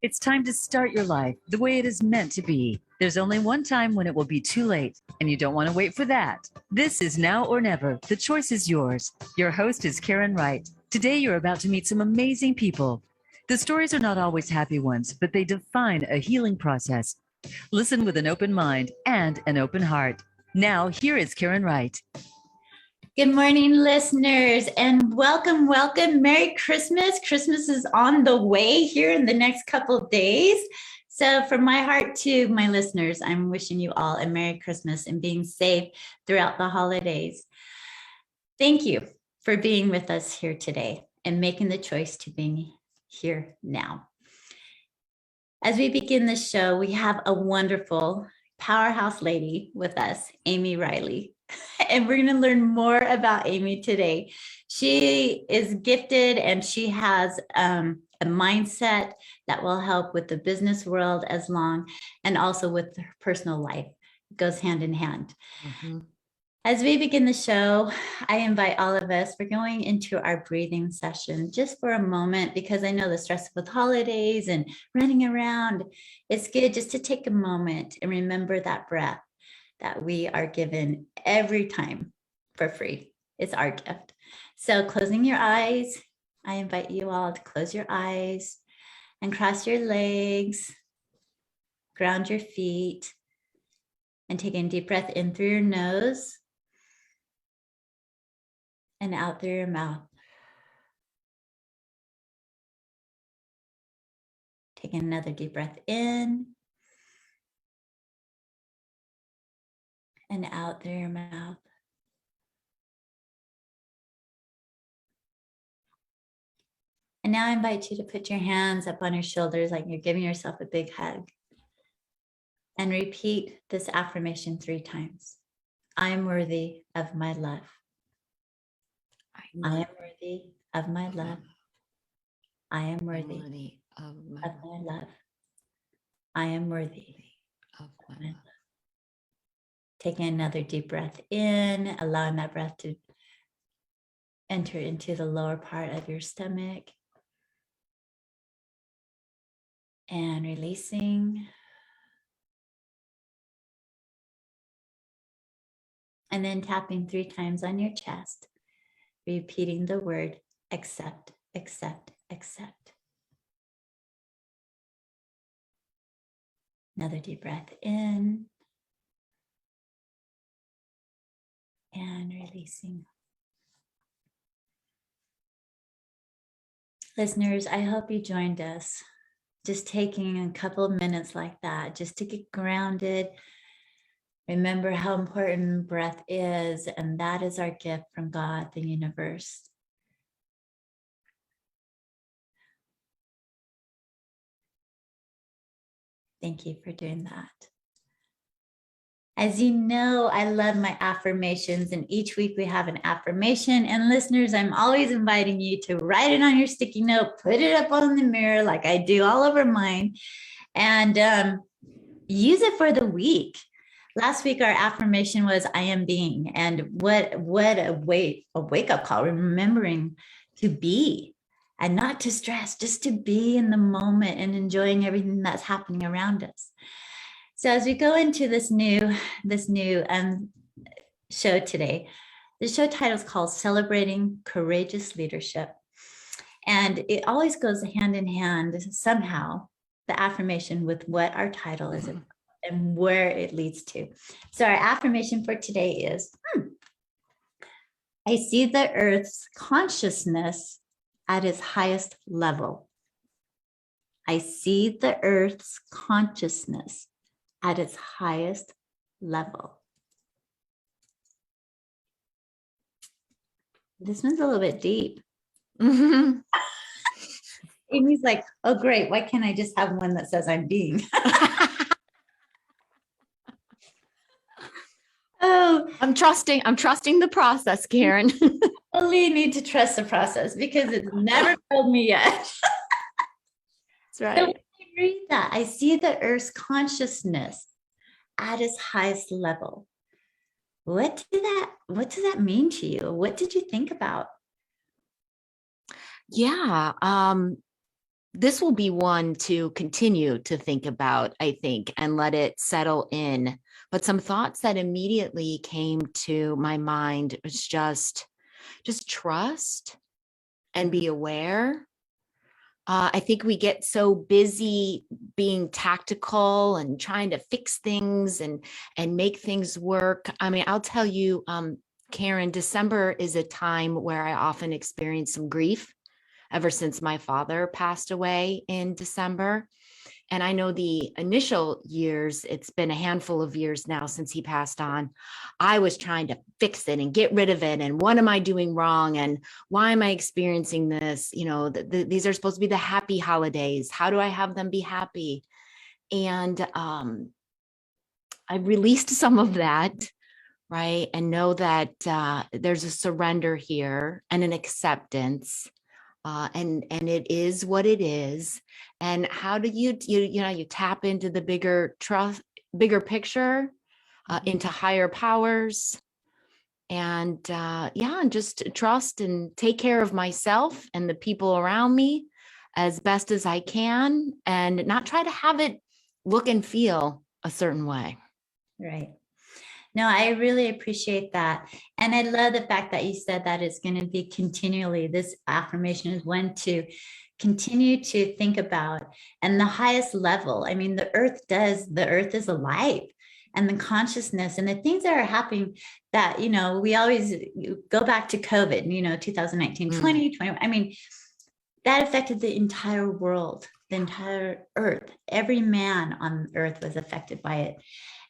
It's time to start your life the way it is meant to be. There's only one time when it will be too late, and you don't want to wait for that. This is Now or Never. The choice is yours. Your host is Karen Wright. Today, you're about to meet some amazing people. The stories are not always happy ones, but they define a healing process. Listen with an open mind and an open heart. Now, here is Karen Wright. Good morning, listeners, and welcome. Merry Christmas. Christmas is on the way here in the next couple of days. So from my heart to my listeners, I'm wishing you all a Merry Christmas and being safe throughout the holidays. Thank you for being with us here today and making the choice to be here now. As we begin the show, we have a wonderful powerhouse lady with us, Amy Riley. And we're going to learn more about Amy today. She is gifted and she has a mindset that will help with the business world and also with her personal life. It goes hand in hand. Mm-hmm. As we begin the show, I invite all of us, we're going into our breathing session just for a moment, because I know the stress with holidays and running around, it's good just to take a moment and remember that breath that we are given every time for free. It's our gift. So closing your eyes, I invite you all to close your eyes and cross your legs, ground your feet, and take a deep breath in through your nose and out through your mouth. Take another deep breath in and out through your mouth. And now I invite you to put your hands up on your shoulders like you're giving yourself a big hug. And repeat this affirmation 3 times. I am worthy of my love. I am worthy of my love. I am worthy of my love. I am worthy of my love. Taking another deep breath in, allowing that breath to enter into the lower part of your stomach. And releasing. And then tapping 3 times on your chest, repeating the word accept, accept, accept. Another deep breath in. And releasing. Listeners, I hope you joined us. Just taking a couple of minutes like that, just to get grounded. Remember how important breath is, and that is our gift from God, the universe. Thank you for doing that. As you know, I love my affirmations, and each week we have an affirmation. And listeners, I'm always inviting you to write it on your sticky note, put it up on the mirror like I do all over mine, and use it for the week. Last week, our affirmation was I am being, and what a wake-up call, remembering to be and not to stress, just to be in the moment and enjoying everything that's happening around us. So as we go into this new show today, the show title is called Celebrating Courageous Leadership. And it always goes hand in hand somehow, the affirmation with what our title is and where it leads to. So our affirmation for today is, I see the earth's consciousness at its highest level. I see the earth's consciousness at its highest level. This one's a little bit deep. Mm-hmm. Amy's like, oh, great. Why can't I just have one that says I'm being? Oh, I'm trusting the process, Karen. Only need to trust the process because it's never failed me yet. That's right. So when I read that, I see the earth's consciousness at its highest level. What does that mean to you? What did you think about? Yeah. this will be one to continue to think about, I think, and let it settle in. But some thoughts that immediately came to my mind was just trust and be aware. I think we get so busy being tactical and trying to fix things and make things work. I mean, I'll tell you, Karen, December is a time where I often experience some grief ever since my father passed away in December. And I know the initial years, it's been a handful of years now since he passed on. I was trying to fix it and get rid of it. And what am I doing wrong? And why am I experiencing this? You know, these are supposed to be the happy holidays. How do I have them be happy? And I've released some of that, right? And know that there's a surrender here and an acceptance. And it is what it is. And how do you tap into the bigger picture, into higher powers, and and just trust and take care of myself and the people around me as best as I can, and not try to have it look and feel a certain way. Right. No, I really appreciate that. And I love the fact that you said that it's going to be continually, this affirmation is one to continue to think about. And the highest level, I mean, the earth is alive, and the consciousness and the things that are happening that, we always go back to COVID, 2019, 2020. I mean, that affected the entire world, the entire earth. Every man on earth was affected by it.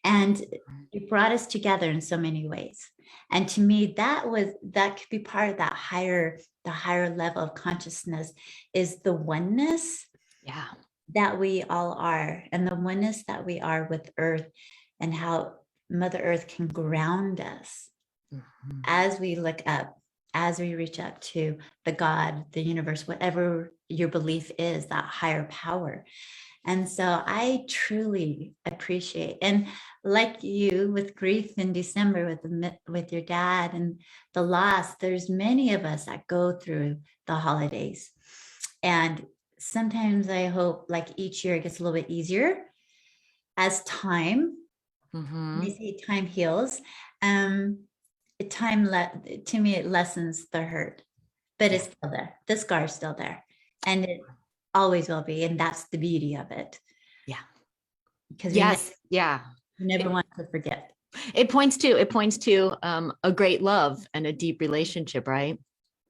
And it brought us together in so many ways. And to me, that could be part of the higher level of consciousness, is the oneness that we all are, and the oneness that we are with Earth, and how Mother Earth can ground us as we look up, as we reach up to the God, the universe, whatever your belief is, that higher power. And so I truly appreciate, and like you with grief in December with your dad and the loss, there's many of us that go through the holidays. And sometimes I hope, like, each year it gets a little bit easier as time, they say time heals. To me, it lessens the hurt, but it's still there. The scar's still there. And it always will be. And that's the beauty of it. Yeah. Because you never want to forget. It points to a great love and a deep relationship, right?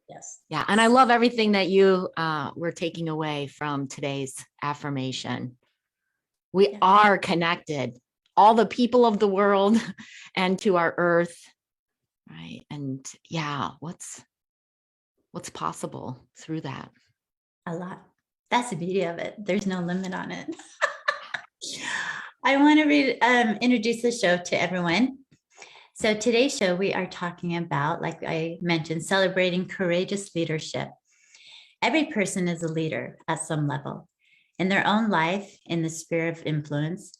Yes. Yeah. And I love everything that you were taking away from today's affirmation. We are connected, all the people of the world, and to our earth, right? And what's possible through that? A lot. That's the beauty of it. There's no limit on it. I want to introduce the show to everyone. So today's show, we are talking about, like I mentioned, celebrating courageous leadership. Every person is a leader at some level, in their own life, in the sphere of influence,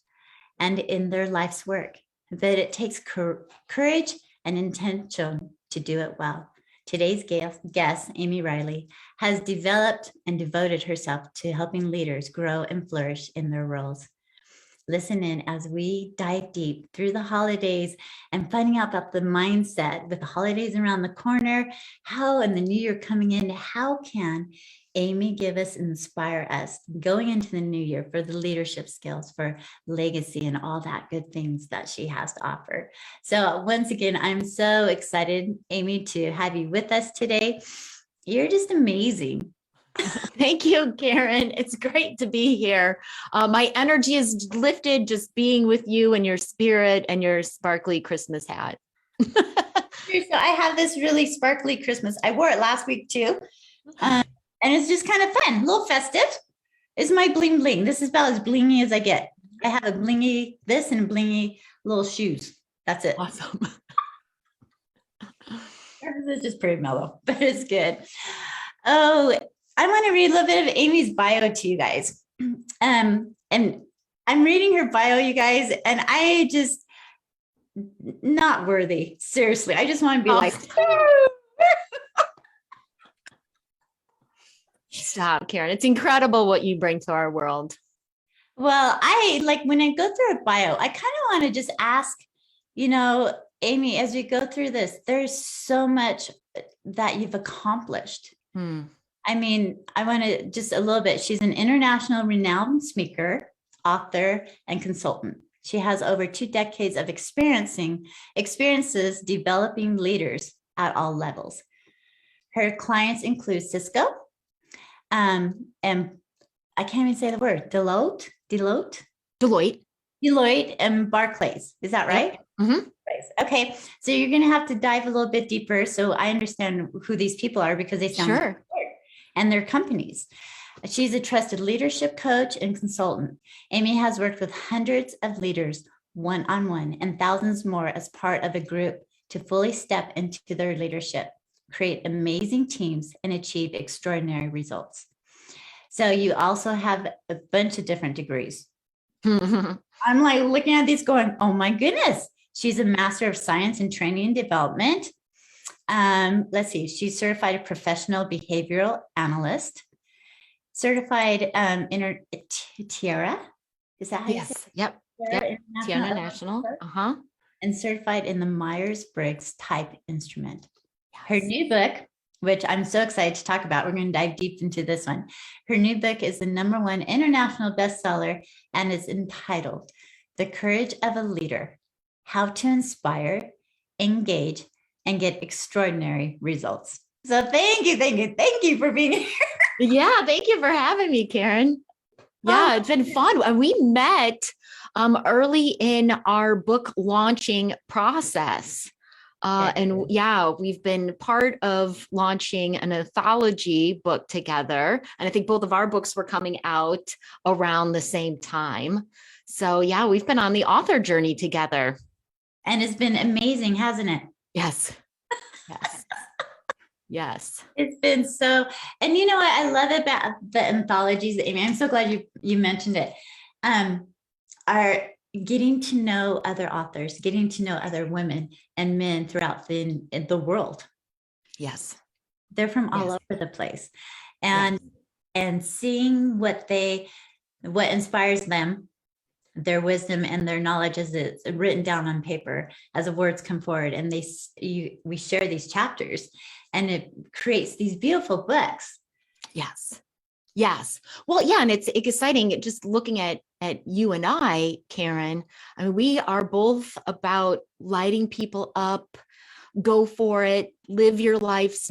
and in their life's work. But it takes courage and intention to do it well. Today's guest, Amy Riley, has developed and devoted herself to helping leaders grow and flourish in their roles. Listen in as we dive deep through the holidays and finding out about the mindset with the holidays around the corner, and the new year coming in, how can Amy give us, inspire us going into the new year for the leadership skills, for legacy, and all that good things that she has to offer. So once again, I'm so excited, Amy, to have you with us today. You're just amazing. Thank you, Karen. It's great to be here. My energy is lifted just being with you and your spirit and your sparkly Christmas hat. So I have this really sparkly Christmas. I wore it last week too. And it's just kind of fun, a little festive. It's my bling bling. This is about as blingy as I get. I have a blingy this and blingy little shoes. That's it. Awesome. This is pretty mellow, but it's good. Oh, I want to read a little bit of Amy's bio to you guys. And I'm reading her bio, you guys, and I just, not worthy. Seriously. I just want to be like, Stop, Karen. It's incredible what you bring to our world. Well, I like when I go through a bio, I kind of want to just ask, Amy, as we go through this, there's so much that you've accomplished. I mean, I want to just a little bit. She's an international renowned speaker, author, and consultant. She has over 2 decades of experiences developing leaders at all levels. Her clients include Cisco, and I can't even say the word, Deloitte, and Barclays. Is that right? Mm-hmm. Okay, so you're going to have to dive a little bit deeper so I understand who these people are, because they sound sure. And their companies. She's a trusted leadership coach and consultant. Amy has worked with hundreds of leaders one-on-one and thousands more as part of a group to fully step into their leadership, create amazing teams, and achieve extraordinary results. So you also have a bunch of different degrees. I'm like looking at these going, oh my goodness. She's a Master of Science in Training and Development. Let's see, she's certified professional behavioral analyst, certified Tiara. Is that how you say it? Yep. Tiara National. And certified in the Myers-Briggs type instrument. Her new book, which I'm so excited to talk about, we're going to dive deep into this one. Her new book is the #1 international bestseller and is entitled The Courage of a Leader: How to Inspire, Engage, and Get Extraordinary Results. So thank you for being here. Yeah, thank you for having me, Karen. Yeah, it's been fun. And we met early in our book launching process. And we've been part of launching an anthology book together. And I think both of our books were coming out around the same time. So yeah, we've been on the author journey together. And it's been amazing, hasn't it? Yes. Yes. It's been so, and you know what I love about the anthologies, Amy, I'm so glad you mentioned it, are getting to know other authors, getting to know other women and men throughout the world. Yes. They're from all over the place. And seeing what inspires them, their wisdom and their knowledge as it's written down on paper, as the words come forward, and we share these chapters, and it creates these beautiful books. Yes. Well, yeah. And it's exciting just looking at you and I, Karen. I mean, we are both about lighting people up, go for it, live your life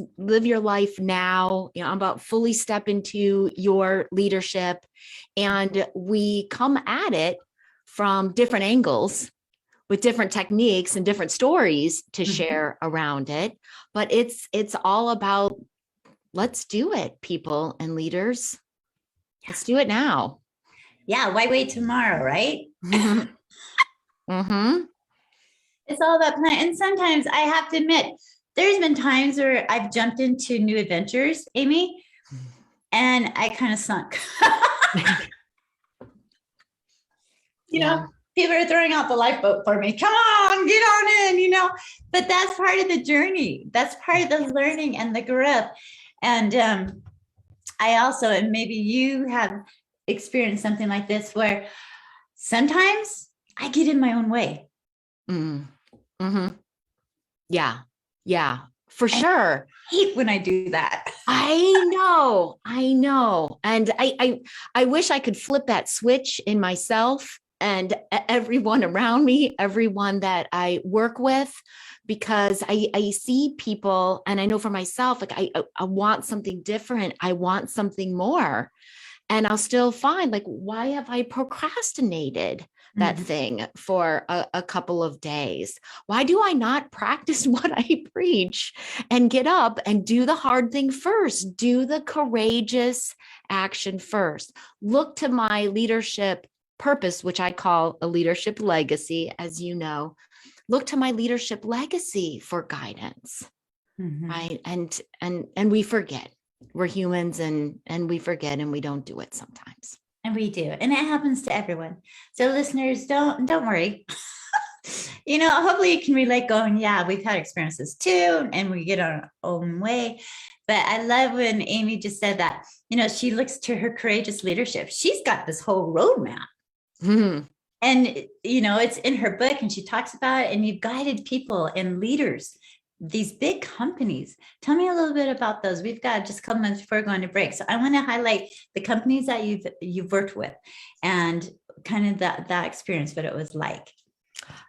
now. I'm about fully step into your leadership. And we come at it from different angles with different techniques and different stories to share around it. But it's all about, let's do it, people and leaders. Let's do it now. Yeah. Why wait tomorrow, right? Mm-hmm. It's all about plan. And sometimes I have to admit, there's been times where I've jumped into new adventures, Amy, and I kind of sunk. People are throwing out the lifeboat for me. Come on, get on in, but that's part of the journey. That's part of the learning and the growth. And I also, and maybe you have experienced something like this, where sometimes I get in my own way. Mm-hmm. Yeah, for sure. I hate when I do that. I know. And I wish I could flip that switch in myself and everyone around me, everyone that I work with, because I see people, and I know for myself, like I want something different. I want something more. And I'll still find, like, why have I procrastinated that thing for a couple of days? Why do I not practice what I preach and get up and do the hard thing first? Do the courageous action first. Look to my leadership purpose, which I call a leadership legacy, as you know. Look to my leadership legacy for guidance, right? And we forget. We're humans, and we forget, and we don't do it sometimes. And we do. And it happens to everyone. So listeners, don't worry. Hopefully you can relate going, yeah, we've had experiences too, and we get our own way. But I love when Amy just said that, she looks to her courageous leadership. She's got this whole roadmap. Mhm. And, it's in her book and she talks about it, and you've guided people and leaders, these big companies. Tell me a little bit about those. We've got just a couple months before going to break. So I want to highlight the companies that you've worked with and kind of that experience, what it was like.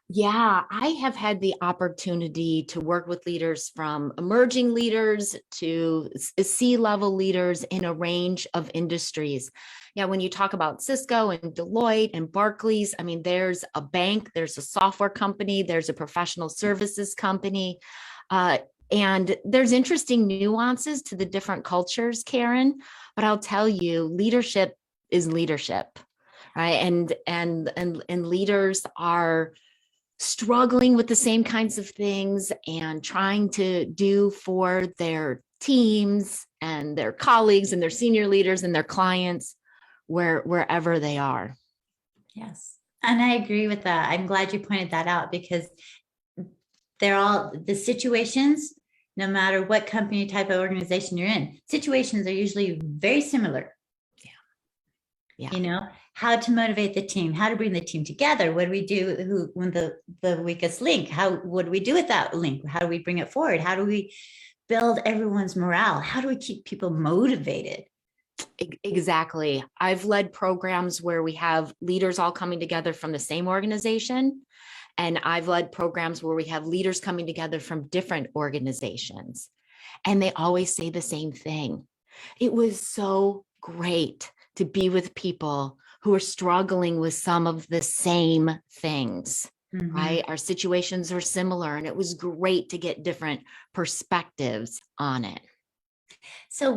Yeah, I have had the opportunity to work with leaders from emerging leaders to C-level leaders in a range of industries. Yeah, when you talk about Cisco and Deloitte and Barclays, I mean, there's a bank, there's a software company, there's a professional services company, and there's interesting nuances to the different cultures, Karen. But I'll tell you, leadership is leadership, right? And leaders are struggling with the same kinds of things and trying to do for their teams and their colleagues and their senior leaders and their clients wherever they are. Yes. And I agree with that. I'm glad you pointed that out, because they're all the situations, no matter what company type of organization you're in, situations are usually very similar. Yeah. How to motivate the team, how to bring the team together. What do we do when the weakest link? What do we do with that link? How do we bring it forward? How do we build everyone's morale? How do we keep people motivated? Exactly. I've led programs where we have leaders all coming together from the same organization. And I've led programs where we have leaders coming together from different organizations. And they always say the same thing. It was so great to be with people who are struggling with some of the same things, right? Our situations are similar, and it was great to get different perspectives on it. So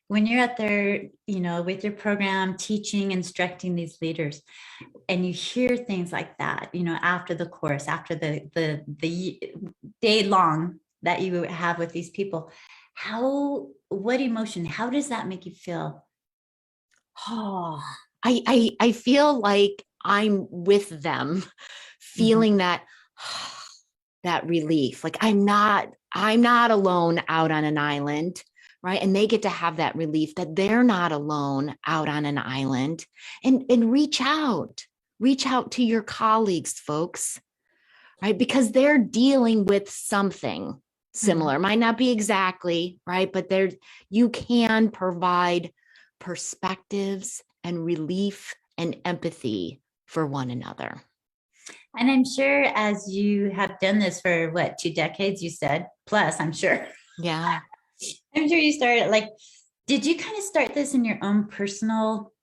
when you're out there, with your program, teaching, instructing these leaders, and you hear things like that, after the course, after the day long that you have with these people, what emotion, how does that make you feel? Oh, I feel like I'm with them, feeling that relief. Like I'm not alone out on an island, right? And they get to have that relief that they're not alone out on an island. And reach out to your colleagues, folks, right? Because they're dealing with something similar. Might not be exactly, right? But you can provide perspectives and relief and empathy for one another. And I'm sure, as you have done this for 2 decades, you said, plus, I'm sure. Yeah. I'm sure you started, did you kind of start this in your own personal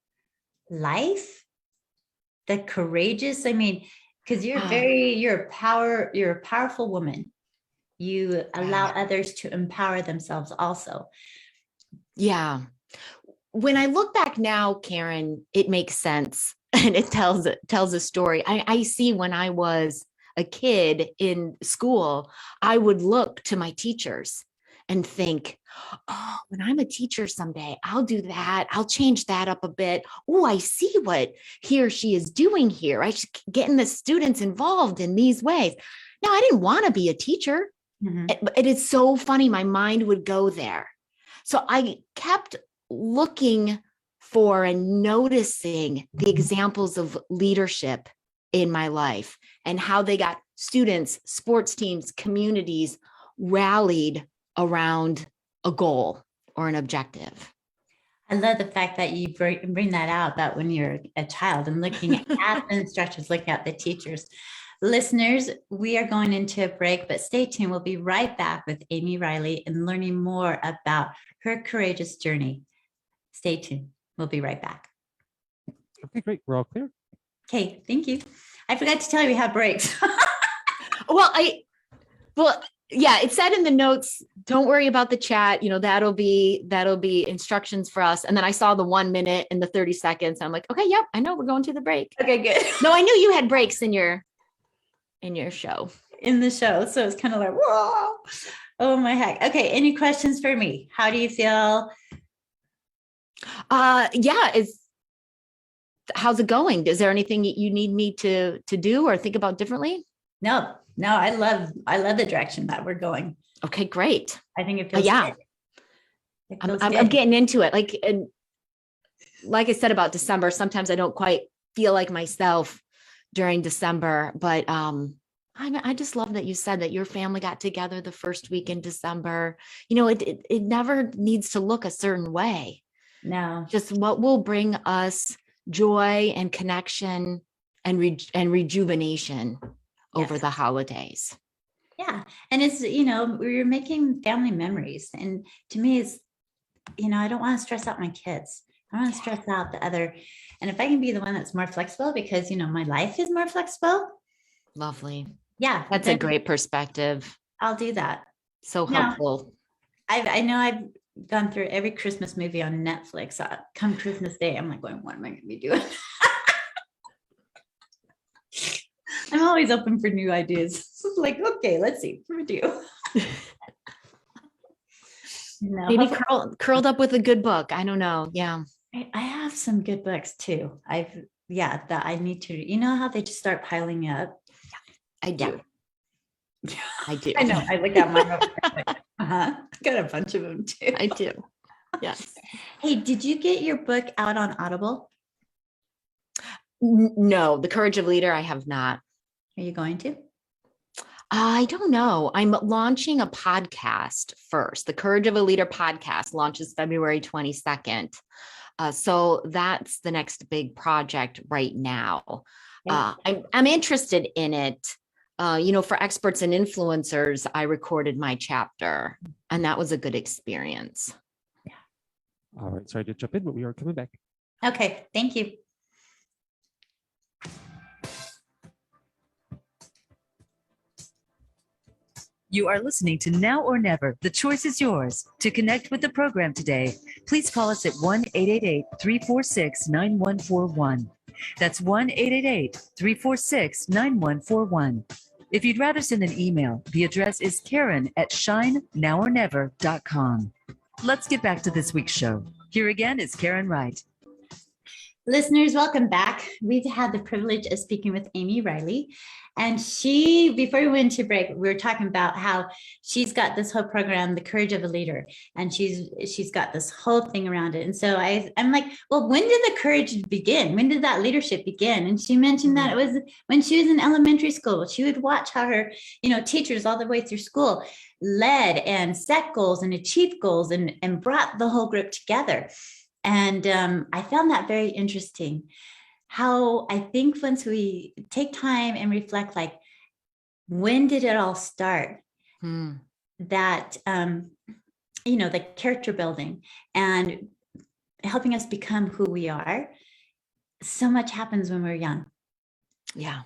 life? The courageous, because you're a powerful woman. You allow others to empower themselves also. Yeah. When I look back now, Karen, it makes sense. And it tells a story. I see when I was a kid in school, I would look to my teachers and think, oh, when I'm a teacher someday, I'll do that. I'll change that up a bit. Oh, I see what he or she is doing here. I should get the students involved in these ways. Now, I didn't want to be a teacher. It is so funny. My mind would go there. So I kept looking for and noticing the examples of leadership in my life and how they got students, sports teams, communities rallied around a goal or an objective. I love the fact that you bring that out, that when you're a child and looking at the instructors, looking at the teachers. Listeners, we are going into a break, but stay tuned. We'll be right back with Amy Riley and learning more about her courageous journey. Stay tuned. We'll be right back. Okay, great. We're all clear. Okay, thank you. I forgot to tell you we have breaks. Yeah, it said in the notes, don't worry about the chat. That'll be instructions for us. And then I saw the 1 minute and the 30 seconds. I'm like, okay, yep, I know we're going to the break. Okay, good. No, I knew you had breaks in your show. In the show. So it's kind of like, whoa, oh my heck. Okay, any questions for me? How do you feel? How's it going? Is there anything you need me to do or think about differently? No, I love the direction that we're going. Okay, great. I think it feels good. It I'm, feels I'm, good. I'm getting into it. And like I said about December, sometimes I don't quite feel like myself during December, but I just love that you said that your family got together the first week in December. It never needs to look a certain way. No. Just what will bring us joy and connection and rejuvenation over Yes. the holidays. Yeah. And it's, we're making family memories. And to me, it's, I don't want to stress out my kids. I want to stress out the other. And if I can be the one that's more flexible because, my life is more flexible. Lovely. Yeah. That's a then great perspective. I'll do that. So Now, helpful. I know I've gone through every Christmas movie on Netflix. Come Christmas Day, I'm like going, what am I going to be doing? I'm always open for new ideas. Like, okay, let's see what we do. Maybe curled up with a good book. I don't know. Yeah. I have some good books too. That I need to, how they just start piling up. I do. Yeah. I do. I know. I look at mine. Got a bunch of them too. I do. Yes. Hey, did you get your book out on Audible? No, The Courage of a Leader, I have not. Are you going to? I don't know. I'm launching a podcast first. The Courage of a Leader podcast launches February 22nd. So that's the next big project right now. I'm interested in it. For experts and influencers, I recorded my chapter, and that was a good experience. Yeah. All right. Sorry to jump in, but we are coming back. Okay. Thank you. You are listening to Now or Never. The choice is yours. To connect with the program today, please call us at 1-888-346-9141. That's 1-888-346-9141. If you'd rather send an email, the address is Karen@shinenowornever.com. Let's get back to this week's show. Here again is Karen Wright. Listeners, welcome back. We've had the privilege of speaking with Amy Riley. And before we went to break, we were talking about how she's got this whole program, The Courage of a Leader, and she's got this whole thing around it. And so I'm like, well, when did the courage begin? When did that leadership begin? And she mentioned that it was when she was in elementary school. She would watch how her, teachers all the way through school led and set goals and achieved goals and brought the whole group together. And I found that very interesting. How I think once we take time and reflect, like, when did it all start? That, the character building and helping us become who we are. So much happens when we're young. Yeah.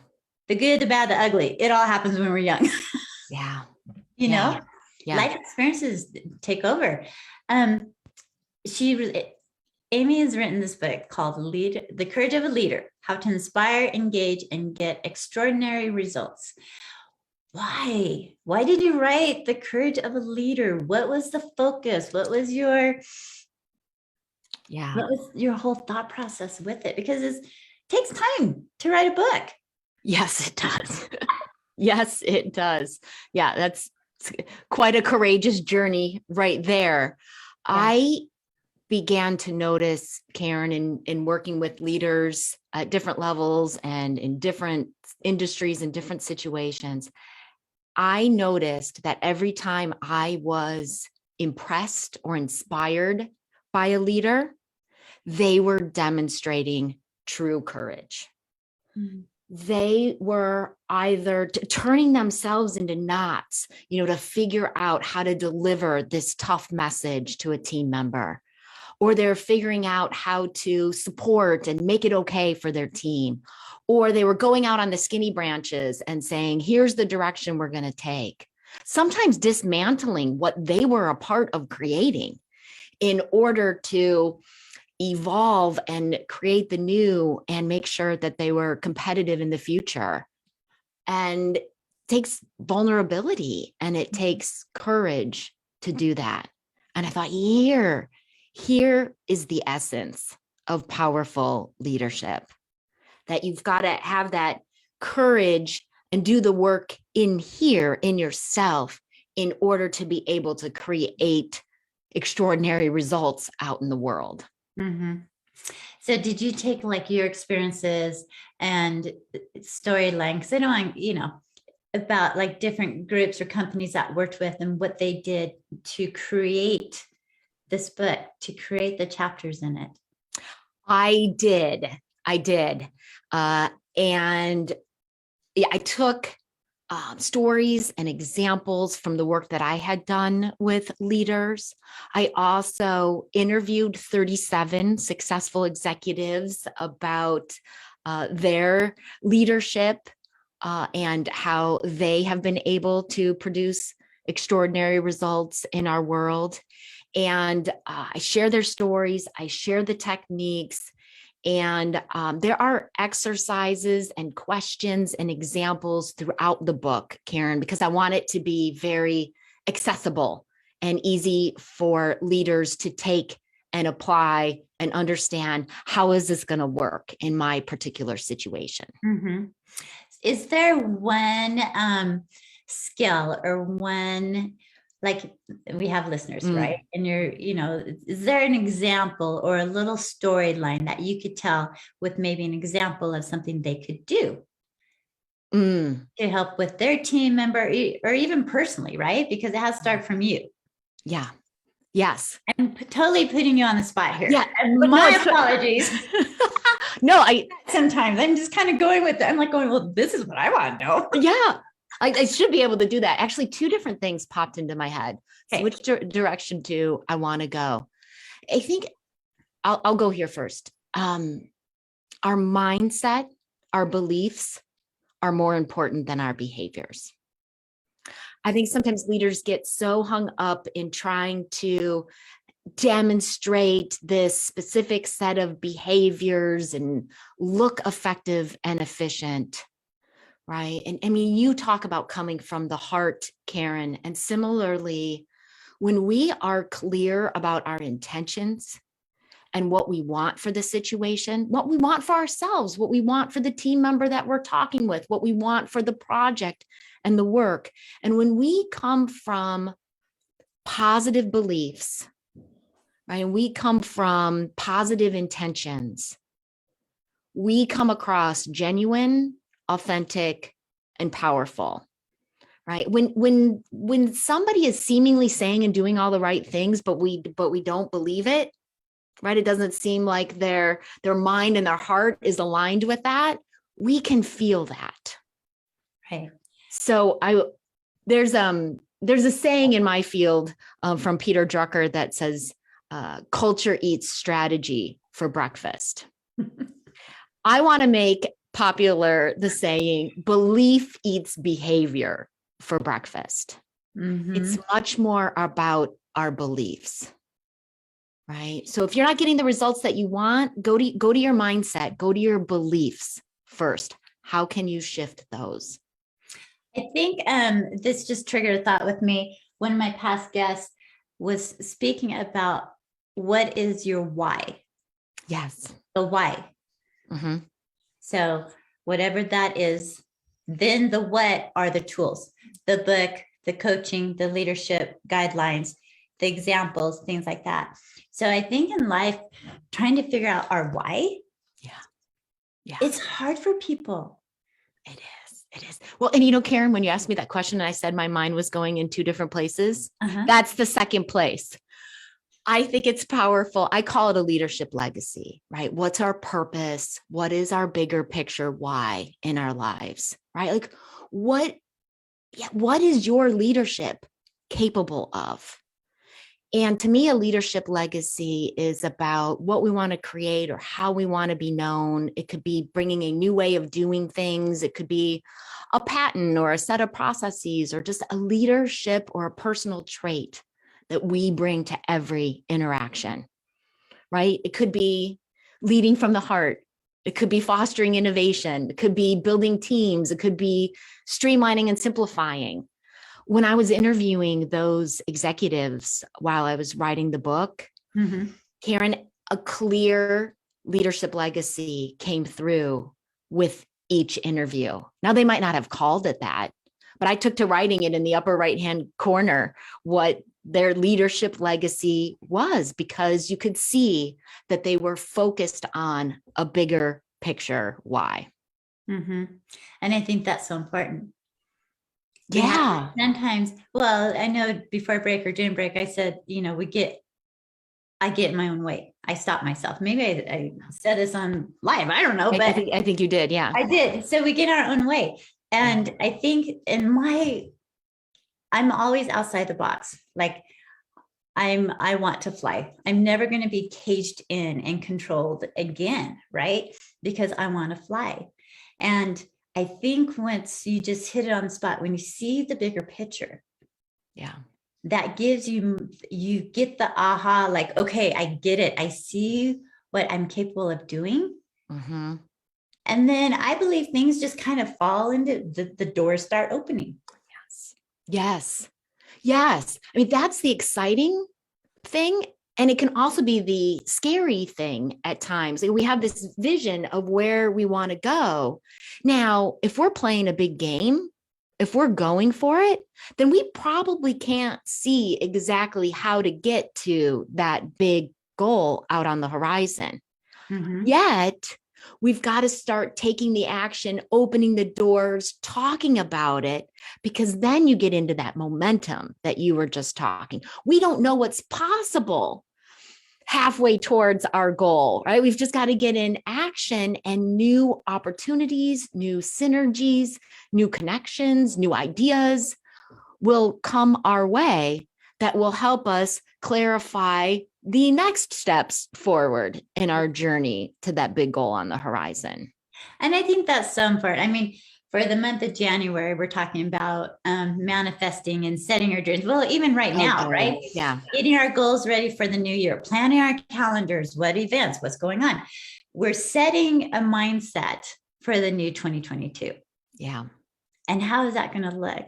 The good, the bad, the ugly. It all happens when we're young. Yeah. Life experiences take over. Amy has written this book called The Courage of a Leader, How to Inspire, Engage, and Get Extraordinary Results. Why? Why did you write The Courage of a Leader? What was the focus? What was your whole thought process with it? Because it takes time to write a book. Yes, it does. Yes, it does. Yeah, that's quite a courageous journey right there. Yeah. I began to notice, Karen, in working with leaders at different levels and in different industries and different situations, I noticed that every time I was impressed or inspired by a leader, they were demonstrating true courage. Mm-hmm. They were either turning themselves into knots, to figure out how to deliver this tough message to a team member, or they're figuring out how to support and make it okay for their team, or they were going out on the skinny branches and saying, here's the direction we're going to take. Sometimes dismantling what they were a part of creating in order to evolve and create the new and make sure that they were competitive in the future. And it takes vulnerability and it takes courage to do that. And I thought, here is the essence of powerful leadership, that you've got to have that courage and do the work in here in yourself in order to be able to create extraordinary results out in the world. Mhm. So did you take like your experiences and storyline? Because I know about like different groups or companies that worked with and what they did to create this book, to create the chapters in it. I did. And yeah, I took stories and examples from the work that I had done with leaders. I also interviewed 37 successful executives about their leadership and how they have been able to produce extraordinary results in our world. And I share their stories, I share the techniques, and there are exercises and questions and examples throughout the book, Karen, because I want it to be very accessible and easy for leaders to take and apply and understand, how is this going to work in my particular situation? Mm-hmm. Is there one skill or one, like we have listeners, right? And is there an example or a little storyline that you could tell with maybe an example of something they could do to help with their team member or even personally, right? Because it has to start from you. Yeah. Yes. I'm totally putting you on the spot here. Yeah. And my apologies. No, sometimes I'm just kind of going with it. I'm like going, well, this is what I want to know. Yeah. I should be able to do that. Actually, two different things popped into my head. Okay. Which direction do I want to go? I think I'll go here first. Our mindset, our beliefs are more important than our behaviors. I think sometimes leaders get so hung up in trying to demonstrate this specific set of behaviors and look effective and efficient. Right. And I mean, you talk about coming from the heart, Karen, and similarly, when we are clear about our intentions and what we want for the situation, what we want for ourselves, what we want for the team member that we're talking with, what we want for the project and the work. And when we come from positive beliefs, right, and we come from positive intentions, we come across genuine, authentic, and powerful, right? When somebody is seemingly saying and doing all the right things, but we don't believe it, right? It doesn't seem like their mind and their heart is aligned with that. We can feel that. Right. So there's a saying in my field from Peter Drucker that says, culture eats strategy for breakfast. I want to make popular the saying, belief eats behavior for breakfast. Mm-hmm. It's much more about our beliefs, right? So if you're not getting the results that you want, go to your mindset, go to your beliefs first. How can you shift those? I think this just triggered a thought with me. One of my past guests was speaking about what is your why? Yes. The why. Mm-hmm. So whatever that is, then the what are the tools, the book, the coaching, the leadership guidelines, the examples, things like that. So I think in life, trying to figure out our why, it's hard for people. It is. Well, and Karen, when you asked me that question and I said my mind was going in two different places, that's the second place. I think it's powerful. I call it a leadership legacy, right? What's our purpose? What is our bigger picture why in our lives, right? Like what is your leadership capable of? And to me, a leadership legacy is about what we want to create or how we want to be known. It could be bringing a new way of doing things. It could be a patent or a set of processes or just a leadership or a personal trait that we bring to every interaction, right? It could be leading from the heart. It could be fostering innovation. It could be building teams. It could be streamlining and simplifying. When I was interviewing those executives while I was writing the book, Karen, a clear leadership legacy came through with each interview. Now, they might not have called it that, but I took to writing it in the upper right-hand corner what their leadership legacy was, because you could see that they were focused on a bigger picture why. Mm-hmm. And I think that's so important. We have Yeah. to sometimes, well, I know before break or during break, I said, I get in my own way. I stop myself. Maybe I said this on live. I don't know, but I think you did. Yeah. I did. So we get our own way. And I think I'm always outside the box. Like I want to fly. I'm never going to be caged in and controlled again, right? Because I want to fly. And I think once you just hit it on the spot, when you see the bigger picture, Yeah. that gives you get the aha, like, okay, I get it. I see what I'm capable of doing. Mm-hmm. And then I believe things just kind of fall into the doors start opening. Yes. Yes. Yes. I mean, that's the exciting thing. And it can also be the scary thing at times. Like, we have this vision of where we want to go. Now, if we're playing a big game, if we're going for it, then we probably can't see exactly how to get to that big goal out on the horizon. Mm-hmm. Yet, we've got to start taking the action, opening the doors, talking about it, because then you get into that momentum that you were just talking. We don't know what's possible halfway towards our goal, right? We've just got to get in action, and new opportunities, new synergies, new connections, new ideas will come our way that will help us clarify the next steps forward in our journey to that big goal on the horizon. And I think that's so important. I mean, for the month of January, we're talking about manifesting and setting our dreams. Well, even right now, right? Yeah. Getting our goals ready for the new year, planning our calendars, what events, what's going on. We're setting a mindset for the new 2022. Yeah. And how is that going to look?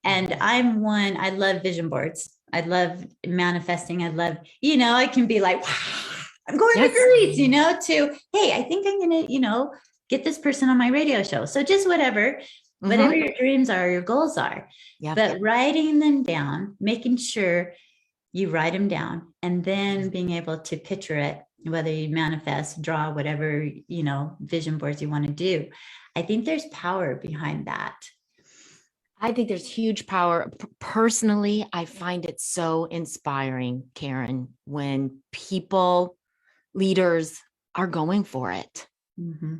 And I love vision boards. I love manifesting. I love, I can be like, wow, I'm going to Greece, to, hey, I think I'm going to, get this person on my radio show. So just whatever your dreams are, your goals are, but writing them down, making sure you write them down, and then being able to picture it, whether you manifest, draw, whatever, vision boards you want to do. I think there's power behind that. I think there's huge power. Personally, I find it so inspiring, Karen, when people, leaders are going for it. Mm-hmm.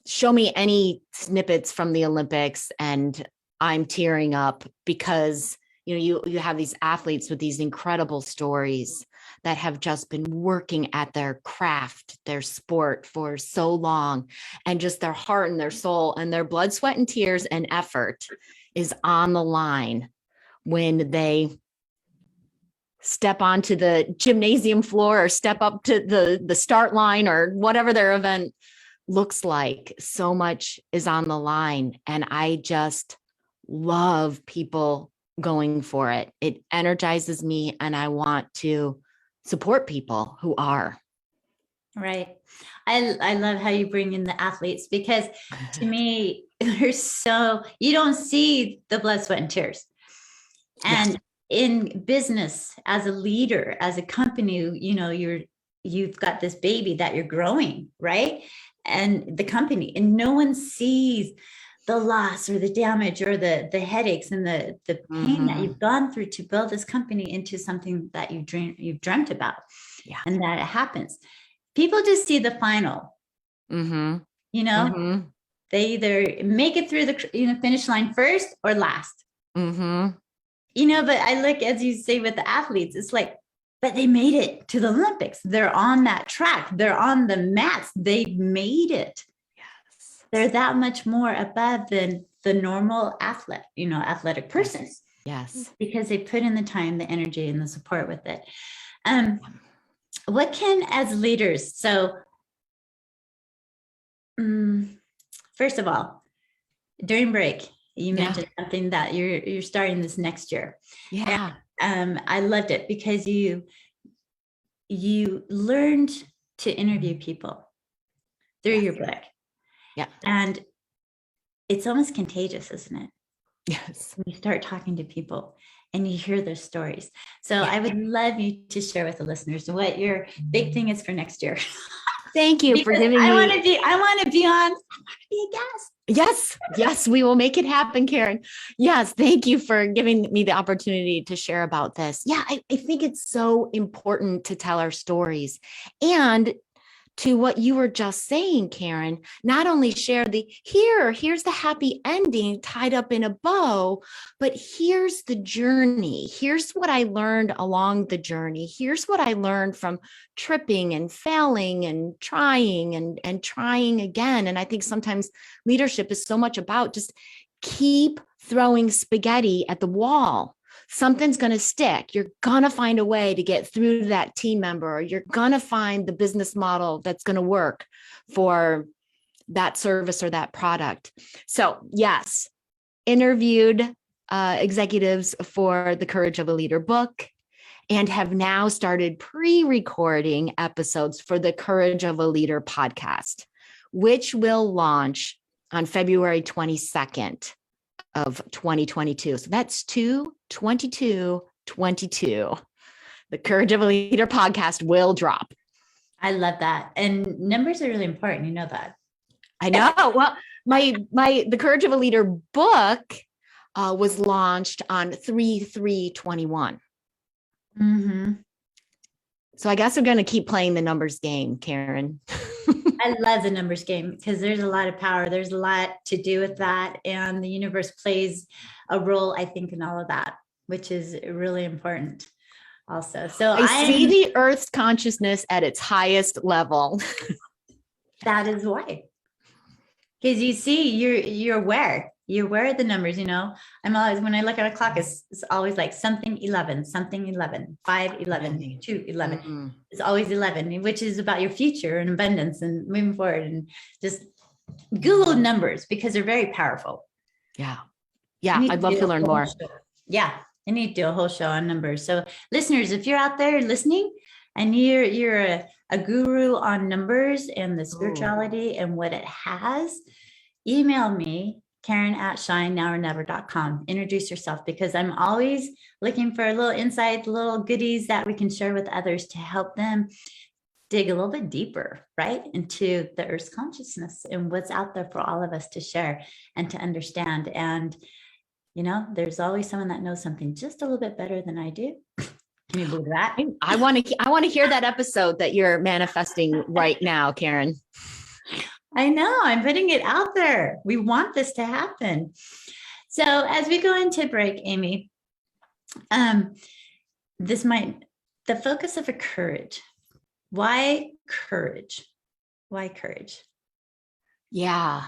Show me any snippets from the Olympics and I'm tearing up, because you have these athletes with these incredible stories that have just been working at their craft, their sport for so long, and just their heart and their soul and their blood, sweat, and tears and effort is on the line when they step onto the gymnasium floor or step up to the start line or whatever their event looks like. So much is on the line. And I just love people going for it. It energizes me, and I want to support people who are. Right. I love how you bring in the athletes, because to me, you don't see the blood, sweat, and tears. And in business, as a leader, as a company, you've got this baby that you're growing, right? And the company, and no one sees the loss or the damage or the headaches and the pain that you've gone through to build this company into something that you've dreamt about. Yeah. And that it happens. People just see the final. They either make it through the finish line first or last. But I look, as you say, with the athletes, it's like, but they made it to the Olympics. They're on that track. They're on the mats. They made it. Yes. They're that much more above than the normal athletic person. Yes. Because they put in the time, the energy, and the support with it. What can, as leaders, first of all, during break, you mentioned something that you're starting this next year. Yeah. I loved it because you learned to interview people through your book. Yeah. And it's almost contagious, isn't it? Yes. When you start talking to people and you hear those stories. So I would love you to share with the listeners what your big thing is for next year. Thank you for Because giving I me. want to be on, I want to be a guest. Yes, we will make it happen, Karen. Yes, thank you for giving me the opportunity to share about this. Yeah, I think it's so important to tell our stories. And to what you were just saying, Karen, not only share here's the happy ending tied up in a bow, but here's the journey. Here's what I learned along the journey. Here's what I learned from tripping and failing and trying and trying again. And I think sometimes leadership is so much about just keep throwing spaghetti at the wall. Something's going to stick. You're going to find a way to get through to that team member, or you're going to find the business model that's going to work for that service or that product. So yes, interviewed executives for the Courage of a Leader book, and have now started pre-recording episodes for the Courage of a Leader podcast, which will launch on February 22nd. Of 2022. So that's 2/22/22. The Courage of a Leader podcast will drop. I love that. And numbers are really important. You know that. I know. Well, the Courage of a Leader book was launched on 3/3/21. Mm-hmm. So I guess we're going to keep playing the numbers game, Karen. I love the numbers game because there's a lot of power. There's a lot to do with that. And the universe plays a role, I think, in all of that, which is really important also. So I see the Earth's consciousness at its highest level. That is why. Because you see, you're aware. You're aware of the numbers, you know. I'm always, when I look at a clock, it's always like something 11, 5, 11, 2, 11. Mm-hmm. It's always 11, which is about your future and abundance and moving forward. And just Google numbers because they're very powerful. Yeah. I'd love to learn more. Yeah, I need to do a whole show on numbers. So listeners, if you're out there listening and you're a guru on numbers and the spirituality and what it has, email me, Karen@shinenowornever.com. Introduce yourself, because I'm always looking for a little insight, little goodies that we can share with others to help them dig a little bit deeper, right, into the Earth's consciousness and what's out there for all of us to share and to understand. And, you know, there's always someone that knows something just a little bit better than I do. Can you believe that? I want to hear that episode that you're manifesting right now, Karen. I know, I'm putting it out there. We want this to happen. So as we go into break, Amy, the focus of a courage. Why courage? Why courage? Yeah.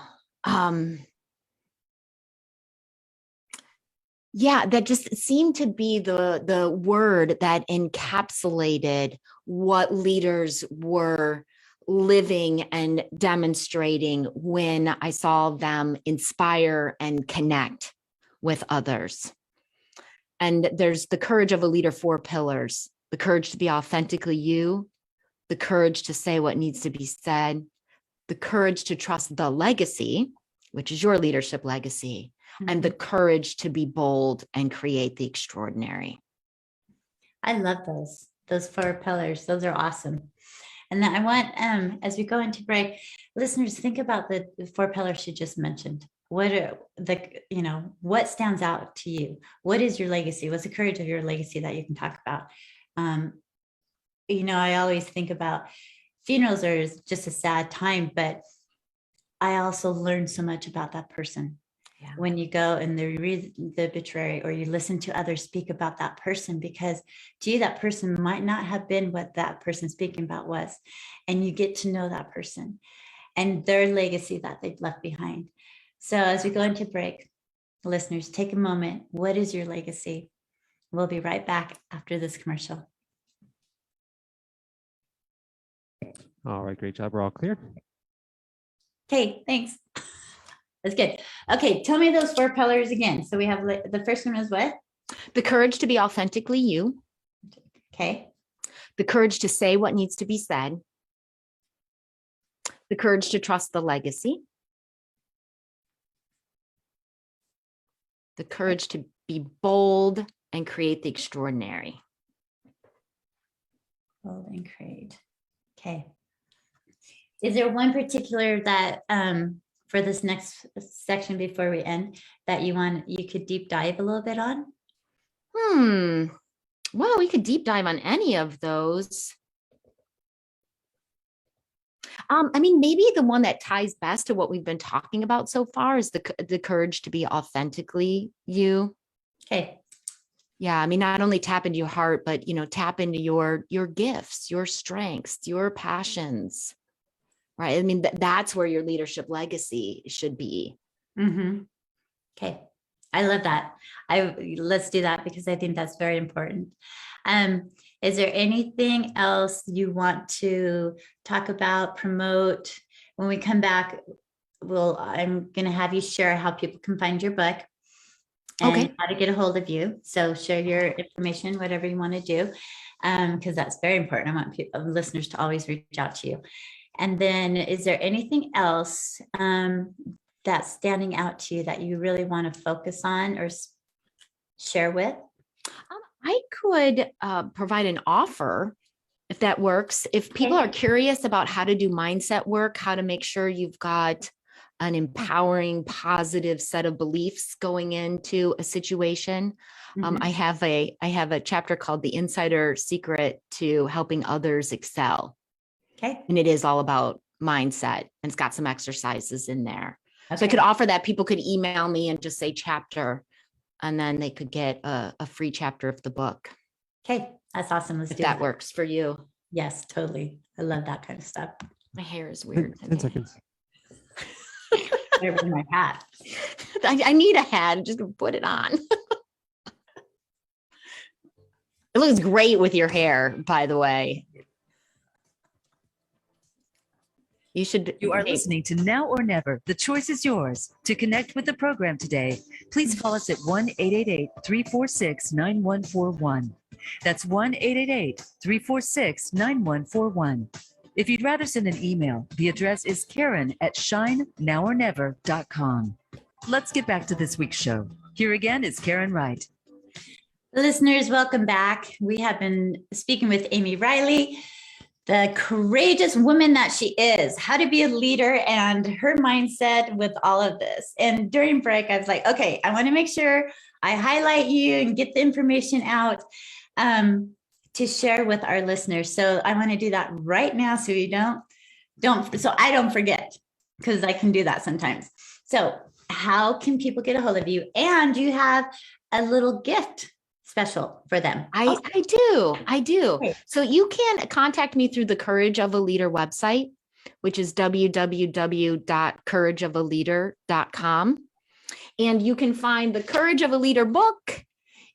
That just seemed to be the word that encapsulated what leaders were living and demonstrating when I saw them inspire and connect with others. And there's the Courage of a Leader 4 pillars: the courage to be authentically you, the courage to say what needs to be said, the courage to trust the legacy, which is your leadership legacy, and the courage to be bold and create the extraordinary. I love those 4 pillars. Those are awesome. And then I want, as we go into break, listeners, think about the 4 pillars she just mentioned. What stands out to you? What is your legacy? What's the courage of your legacy that you can talk about? I always think about funerals are just a sad time, but I also learned so much about that person. Yeah. When you go and you read the obituary or you listen to others speak about that person, because to you, that person might not have been what that person speaking about was. And you get to know that person and their legacy that they've left behind. So as we go into break, listeners, take a moment. What is your legacy? We'll be right back after this commercial. All right, great job. We're all clear. Okay, thanks. That's good. Okay, tell me those 4 pillars again. So we have the first one is what? The courage to be authentically you. Okay. The courage to say what needs to be said. The courage to trust the legacy. The courage to be bold and create the extraordinary. Hold and create. Okay. Is there one particular that for this next section before we end that you could deep dive a little bit on? Well, we could deep dive on any of those. I mean, maybe the one that ties best to what we've been talking about so far is the courage to be authentically you. Okay. Yeah, I mean, not only tap into your heart, but tap into your gifts, your strengths, your passions. Right. I mean, that's where your leadership legacy should be. Mm-hmm. Okay. I love that. Let's do that because I think that's very important. Is there anything else you want to talk about, promote? When we come back, I'm going to have you share how people can find your book and how to get a hold of you. So share your information, whatever you want to do, because that's very important. I want listeners to always reach out to you. And then is there anything else that's standing out to you that you really want to focus on or share with? I could provide an offer if that works. If people are curious about how to do mindset work, how to make sure you've got an empowering, positive set of beliefs going into a situation, I have a chapter called The Insider Secret to Helping Others Excel. Okay. And it is all about mindset, and it's got some exercises in there. Okay. So I could offer that. People could email me and just say chapter, and then they could get a free chapter of the book. Okay. That's awesome. Let's do that. Works for you. Yes, totally. I love that kind of stuff. My hair is weird. 10 seconds. I wear my hat. I need a hat. Just put it on. It looks great with your hair, by the way. You are listening to Now or Never. The choice is yours. To connect with the program today, please call us at 1-888-346-9141. That's 1-888-346-9141. If you'd rather send an email, the address is Karen@shinenowornever.com. Let's get back to this week's show. Here again is Karen Wright. Listeners, welcome back. We have been speaking with Amy Riley, the courageous woman that she is, how to be a leader and her mindset with all of this. And during break, I was like, okay, I want to make sure I highlight you and get the information out to share with our listeners. So I want to do that right now so you so I don't forget, because I can do that sometimes. So how can people get a hold of you? And you have a little gift special for them. I do. Okay. So you can contact me through the Courage of a Leader website, which is www.courageofaleader.com. And you can find the Courage of a Leader book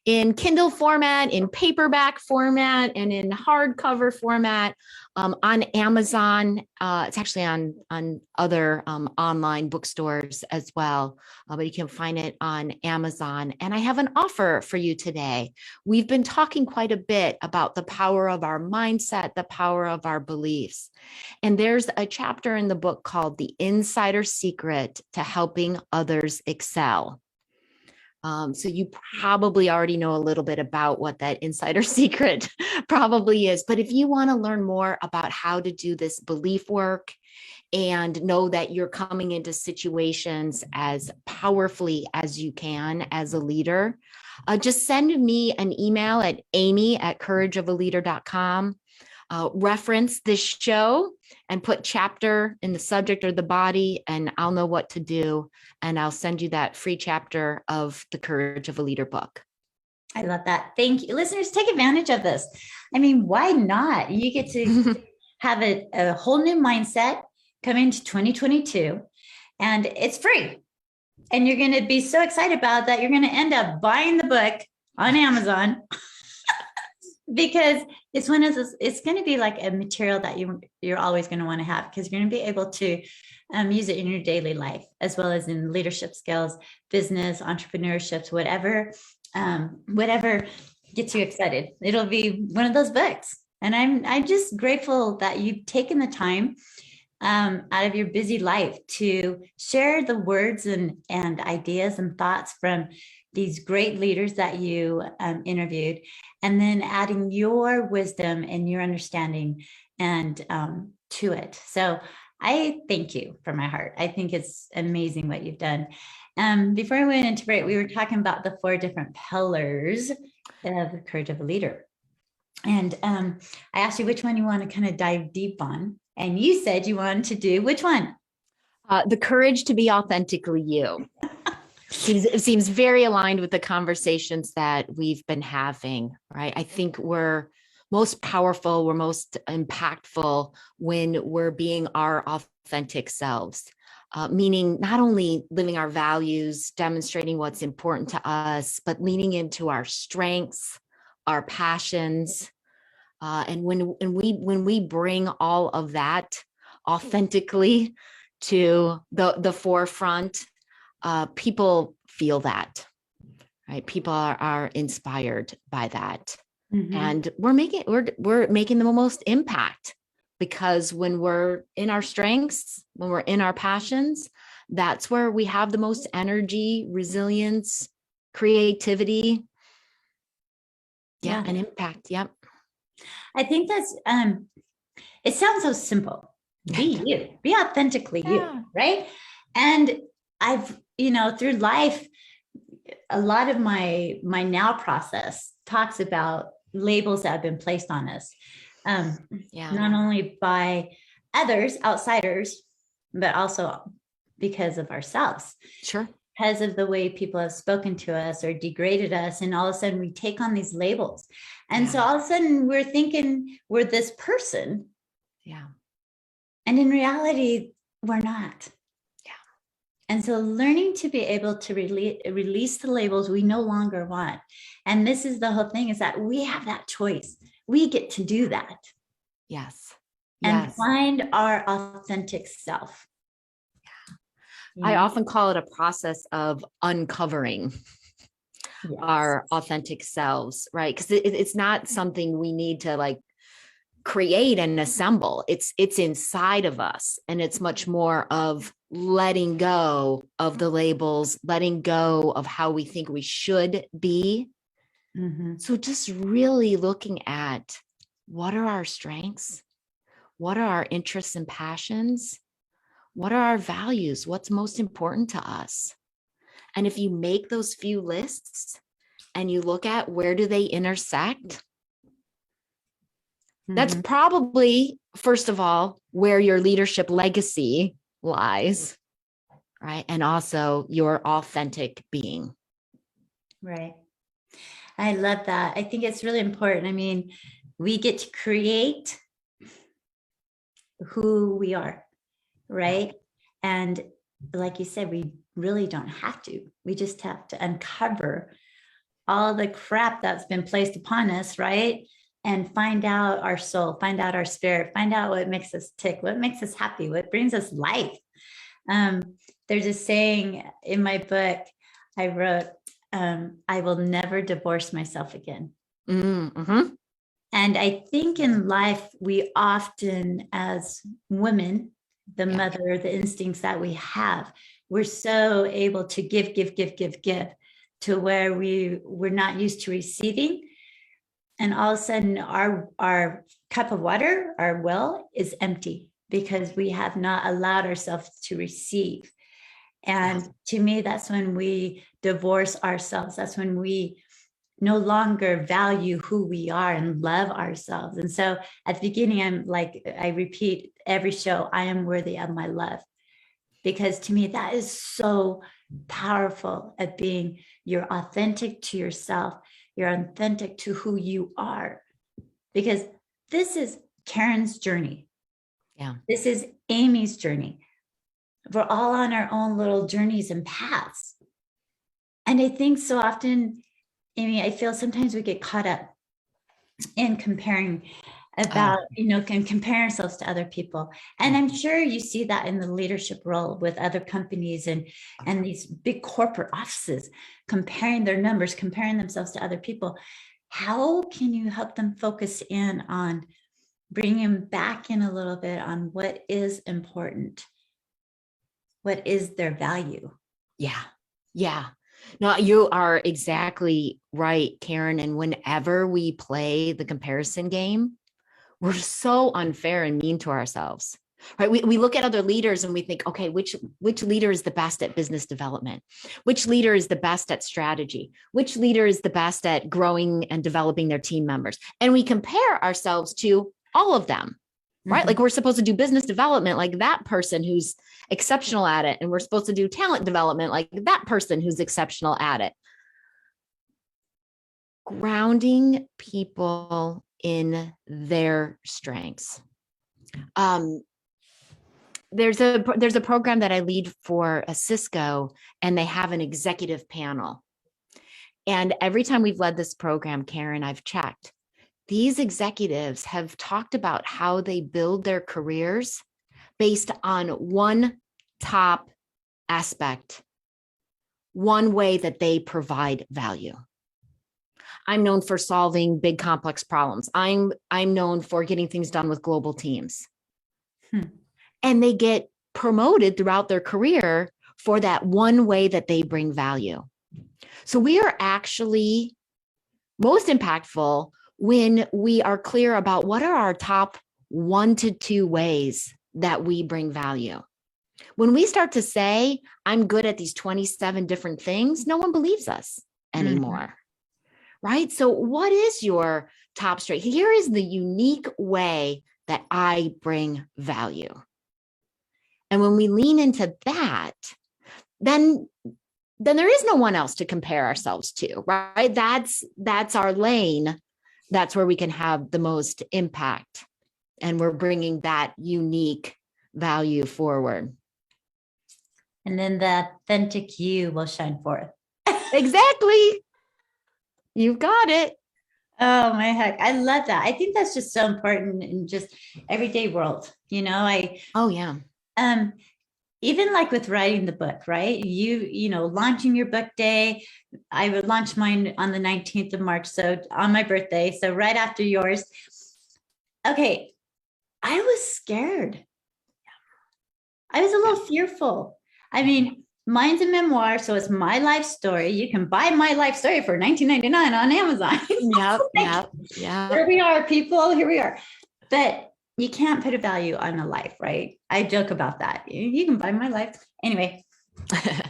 in Kindle format, in paperback format, and in hardcover format on Amazon. It's actually on other online bookstores as well, but you can find it on Amazon. And I have an offer for you today. We've been talking quite a bit about the power of our mindset, the power of our beliefs. And there's a chapter in the book called The Insider Secret to Helping Others Excel. So you probably already know a little bit about what that insider secret probably is. But if you want to learn more about how to do this belief work and know that you're coming into situations as powerfully as you can as a leader, just send me an email at amy@courageofaleader.com. Reference this show and put chapter in the subject or the body, and I'll know what to do. And I'll send you that free chapter of the Courage of a Leader book. I love that. Thank you. Listeners, take advantage of this. I mean, why not? You get to have a whole new mindset coming to 2022, and it's free. And you're going to be so excited about that. You're going to end up buying the book on Amazon. Because it's one of those, it's going to be like a material that you're always going to want to have, because you're going to be able to use it in your daily life, as well as in leadership skills, business, entrepreneurships, whatever gets you excited. It'll be one of those books. And I'm just grateful that you've taken the time out of your busy life to share the words and ideas and thoughts from these great leaders that you interviewed, and then adding your wisdom and your understanding and to it. So I thank you from my heart. I think it's amazing what you've done. Before I went into break, we were talking about the 4 different pillars of the courage of a leader. And I asked you which one you want to kind of dive deep on. And you said you wanted to do which one? The courage to be authentically you. It seems very aligned with the conversations that we've been having, right? I think we're most powerful, we're most impactful when we're being our authentic selves, meaning not only living our values, demonstrating what's important to us, but leaning into our strengths, our passions. And when we bring all of that authentically to the forefront, people feel that, right? People are inspired by that. Mm-hmm. And we're making the most impact, because when we're in our strengths, when we're in our passions, that's where we have the most energy, resilience, creativity. Yeah. And impact. Yep. I think that's it sounds so simple. Be you, be authentically you, right? And I've, through life, a lot of my now process talks about labels that have been placed on us, not only by others, outsiders, but also because of ourselves. Sure. Because of the way people have spoken to us or degraded us. And all of a sudden we take on these labels. And so all of a sudden we're thinking we're this person. Yeah. And in reality, we're not. Yeah. And so learning to be able to release the labels we no longer want. And this is the whole thing, is that we have that choice. We get to do that. Yes. And find our authentic self. I often call it a process of uncovering our authentic selves, right? Because it's not something we need to create and assemble. It's inside of us. And it's much more of letting go of the labels, letting go of how we think we should be. Mm-hmm. So just really looking at, what are our strengths? What are our interests and passions? What are our values? What's most important to us? And if you make those few lists and you look at where do they intersect, that's probably, first of all, where your leadership legacy lies, right? And also your authentic being. Right. I love that. I think it's really important. I mean, we get to create who we are. Right. And like you said, we really don't have to. We just have to uncover all the crap that's been placed upon us, right? And find out our soul, find out our spirit, find out what makes us tick, what makes us happy, what brings us life. There's a saying in my book I wrote, I will never divorce myself again. Mm-hmm. And I think in life, we often, as women, the mother, the instincts that we have, we're so able to give to where we're not used to receiving. And all of a sudden our cup of water, our well, is empty because we have not allowed ourselves to receive. And to me, that's when we divorce ourselves. That's when we no longer value who we are and love ourselves. And so at the beginning, I repeat every show, I am worthy of my love. Because to me, that is so powerful at being, you're authentic to yourself. You're authentic to who you are. Because this is Karen's journey. Yeah. This is Amy's journey. We're all on our own little journeys and paths. And I think so often, Amy, I feel sometimes we get caught up in comparing can compare ourselves to other people. And I'm sure you see that in the leadership role with other companies and these big corporate offices, comparing their numbers, comparing themselves to other people. How can you help them focus in on bringing back in a little bit on what is important? What is their value? Yeah. No, you are exactly right, Karen. And whenever we play the comparison game, we're so unfair and mean to ourselves. Right. We look at other leaders and we think, okay, which leader is the best at business development? Which leader is the best at strategy? Which leader is the best at growing and developing their team members? And we compare ourselves to all of them, right? Like we're supposed to do business development like that person who's exceptional at it. And we're supposed to do talent development like that person who's exceptional at it. Grounding people in their strengths. There's a program that I lead for a Cisco, and they have an executive panel. And every time we've led this program, Karen, I've checked. These executives have talked about how they build their careers based on one top aspect, one way that they provide value. I'm known for solving big complex problems. I'm known for getting things done with global teams. And they get promoted throughout their career for that one way that they bring value. So we are actually most impactful when we are clear about what are our top 1 to 2 ways that we bring value. When we start to say, I'm good at these 27 different things, no one believes us anymore. Right? So what is your top strength? Here is the unique way that I bring value. And when we lean into that, then there is no one else to compare ourselves to, right? That's our lane. That's where we can have the most impact. And we're bringing that unique value forward. And then the authentic you will shine forth. Exactly. You've got it. Oh my heck. I love that. I think that's just so important in just everyday world. Oh yeah. Even like with writing the book, right? Launching your book day. I would launch mine on the 19th of March. So on my birthday. So right after yours. Okay. I was scared. I was a little fearful. I mean, mine's a memoir, so it's my life story. You can buy my life story for $19.99 on Amazon. Yep. Here we are, people. Here we are. But you can't put a value on a life, right? I joke about that. You can buy my life. Anyway. But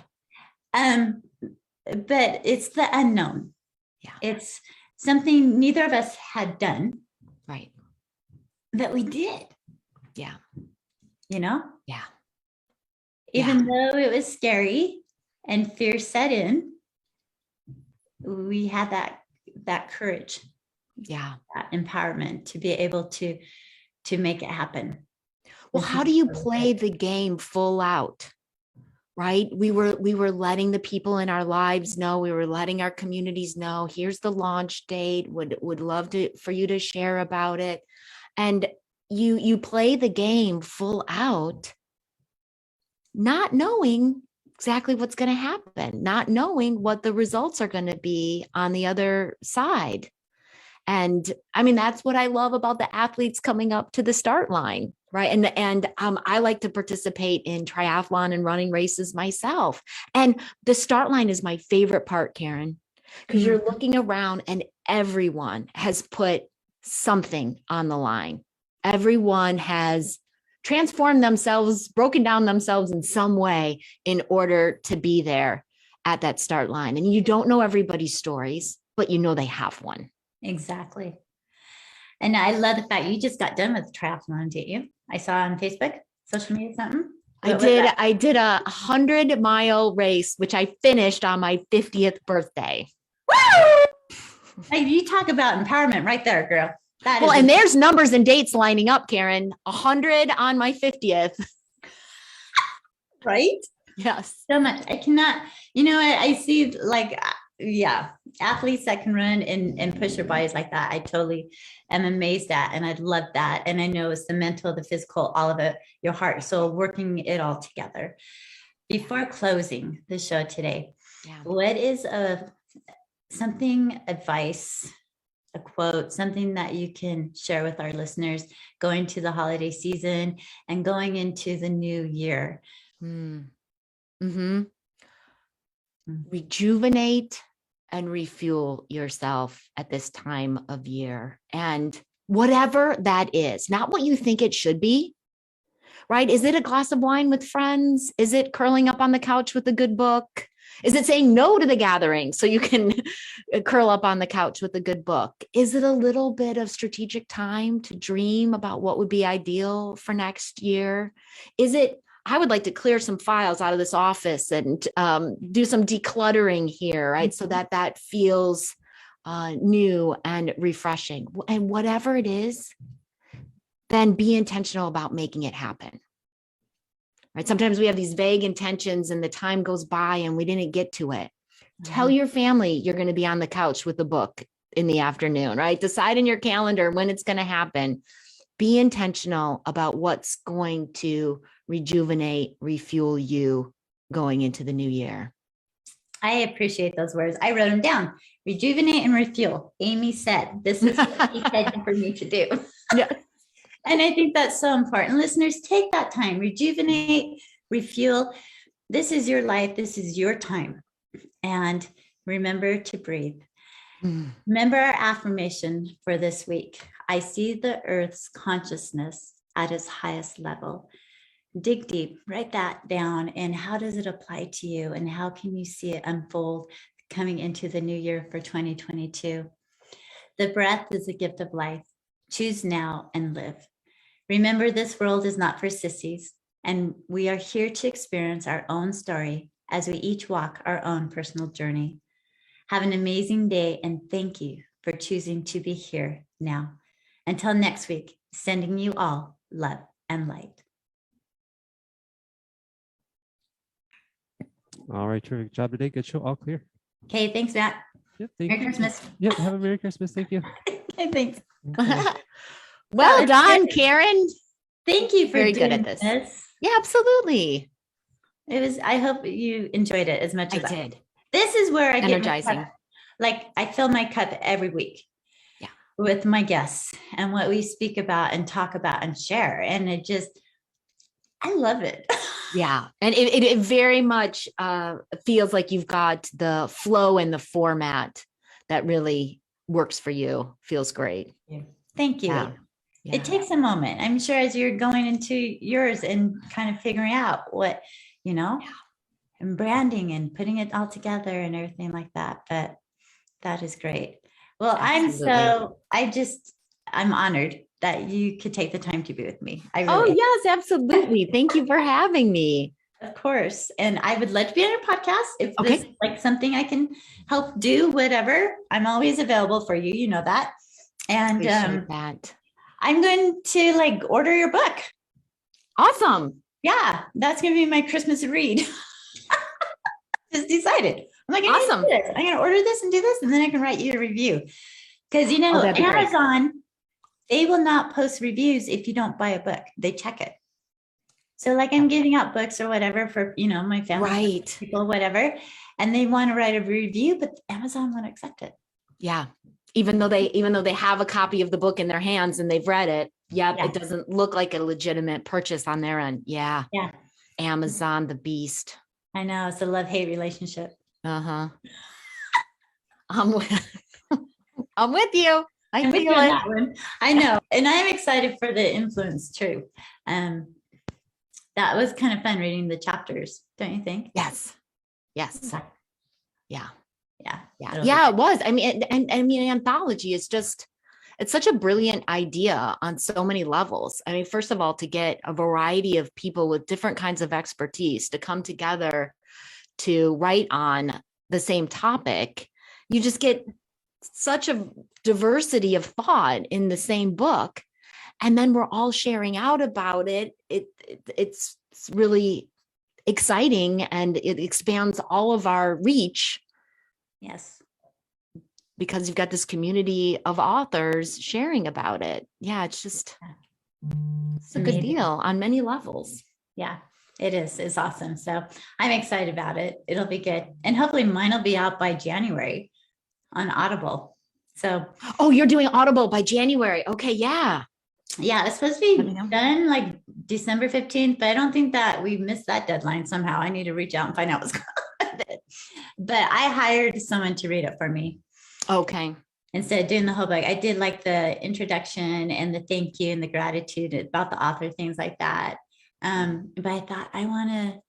it's the unknown. Yeah. It's something neither of us had done. Right. That we did. Yeah. Yeah. Yeah. Even though it was scary and fear set in, we had that courage, that empowerment to be able to make it happen. Well, how do you play the game full out? Right? We were letting the people in our lives know, we were letting our communities know, here's the launch date, would love for you to share about it. And you play the game full out, not knowing exactly what's going to happen, not knowing what the results are going to be on the other side. And I mean, that's what I love about the athletes coming up to the start line, right? And I like to participate in triathlon and running races myself. And the start line is my favorite part, Karen, because you're looking around and everyone has put something on the line. Everyone has transformed themselves, broken down themselves in some way in order to be there at that start line. And you don't know everybody's stories, but you know they have one. Exactly. And I love the fact you just got done with triathlon, didn't you? I saw on Facebook, social media, something. I did a 100-mile race, which I finished on my 50th birthday. Woo! Hey, you talk about empowerment right there, girl. And there's numbers and dates lining up, Karen. 100 on my 50th. Right? Yes. So much. I cannot, I see athletes that can run and push their bodies like that. I totally am amazed at, and I love that. And I know it's the mental, the physical, all of it, your heart, soul, working it all together. Before closing the show today, what is advice, a quote, something that you can share with our listeners going to the holiday season and going into the new year? rejuvenate and refuel yourself at this time of year. And whatever that is, not what you think it should be, right? Is it a glass of wine with friends? Is it curling up on the couch with a good book? Is it saying no to the gathering so you can curl up on the couch with a good book? Is it a little bit of strategic time to dream about what would be ideal for next year? Is it, I would like to clear some files out of this office and do some decluttering here, right? So that feels new and refreshing. And whatever it is, then be intentional about making it happen. Right? Sometimes we have these vague intentions and the time goes by and we didn't get to it. Tell your family you're going to be on the couch with a book in the afternoon, right? Decide in your calendar when it's going to happen. Be intentional about what's going to rejuvenate, refuel you going into the new year. I appreciate those words. I wrote them down. Rejuvenate and refuel. Amy said, this is what she said for me to do. Yeah. And I think that's so important. Listeners, take that time, rejuvenate, refuel. This is your life. This is your time. And remember to breathe. Remember our affirmation for this week. I see the earth's consciousness at its highest level. Dig deep, write that down. And how does it apply to you? And how can you see it unfold coming into the new year for 2022? The breath is a gift of life. Choose now and live. Remember, this world is not for sissies, and we are here to experience our own story as we each walk our own personal journey. Have an amazing day, and thank you for choosing to be here now. Until next week, sending you all love and light. All right, terrific job today. Good show. All clear. Okay, thanks, Matt. Yep, thank Merry you. Christmas. Yep, have a Merry Christmas. Thank you. Okay, thanks. Okay. Well it's done, good. Karen. Thank you for Very doing good at this. Yeah, this. absolutely. It was. I hope you enjoyed it as much I as did. This is where I get my Energizing. cup. Like I fill my cup every week. Yeah. With my guests and what we speak about and talk about and share. And it just, I love it. Yeah. And it very much feels like you've got the flow and the format that really works for you. Feels great. Thank you. Yeah. Yeah. It takes a moment. I'm sure as you're going into yours and kind of figuring out what, and branding and putting it all together and everything like that. But that is great. Well, I'm honored that you could take the time to be with me. Oh, yes, absolutely. Thank you for having me. Of course. And I would love to be on your podcast. If Okay. this is like something I can help do, whatever, I'm always available for you. You know that. And Appreciate that. I'm going to order your book. Awesome. Yeah, that's going to be my Christmas read. Just decided. I'm like, Awesome. I'm going to order this and do this, and then I can write you a review. Because, that'd be great. Amazon, they will not post reviews if you don't buy a book. They check it. So I'm giving out books or whatever for, my family, Right. people, whatever, and they want to write a review, but Amazon won't accept it. Yeah. Even though they have a copy of the book in their hands and they've read it. Yep. Yeah. It doesn't look like a legitimate purchase on their end. Yeah. Yeah. Amazon, the beast. I know it's a love-hate relationship. Uh-huh. I'm with you. I I'm with feel you on it. that one. I know. And I'm excited for the influence too. That was kind of fun reading the chapters, don't you think? Yes. Yes. Yeah. Yeah. Yeah. Yeah. It'll be Yeah, good. it was. I mean, and anthology is just, it's such a brilliant idea on so many levels. I mean, first of all, to get a variety of people with different kinds of expertise to come together to write on the same topic, you just get such a diversity of thought in the same book. And then we're all sharing out about it. It's really exciting, and it expands all of our reach Yes. because you've got this community of authors sharing about it. Yeah, it's a good Amazing. deal on many levels. Yeah, it is. It's awesome. So I'm excited about it. It'll be good. And hopefully mine will be out by January on Audible. So Oh, you're doing Audible by January. Okay, yeah. yeah, it's supposed to Let me be know. done December 15th, but I don't think that we missed that deadline somehow. I need to reach out and find out what's going on. But I hired someone to read it for me Okay. instead of doing the whole book. I did like the introduction and the thank you and the gratitude about the author, things like that. But I thought I want to,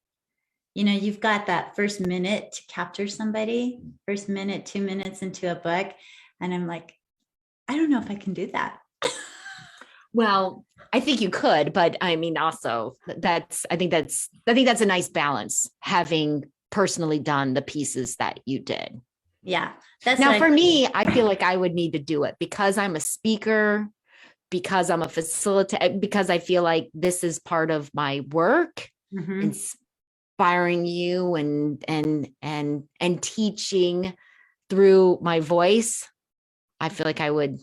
you've got that first minute to capture somebody, first minute, 2 minutes into a book. And I'm like, I don't know if I can do that. Well, I think you could, but I mean, also I think that's a nice balance, having personally done the pieces that you did. Yeah. That's Now, what for me, I feel like I would need to do it because I'm a speaker, because I'm a facilitator, because I feel like this is part of my work, Mhm. inspiring you and teaching through my voice. I feel like I would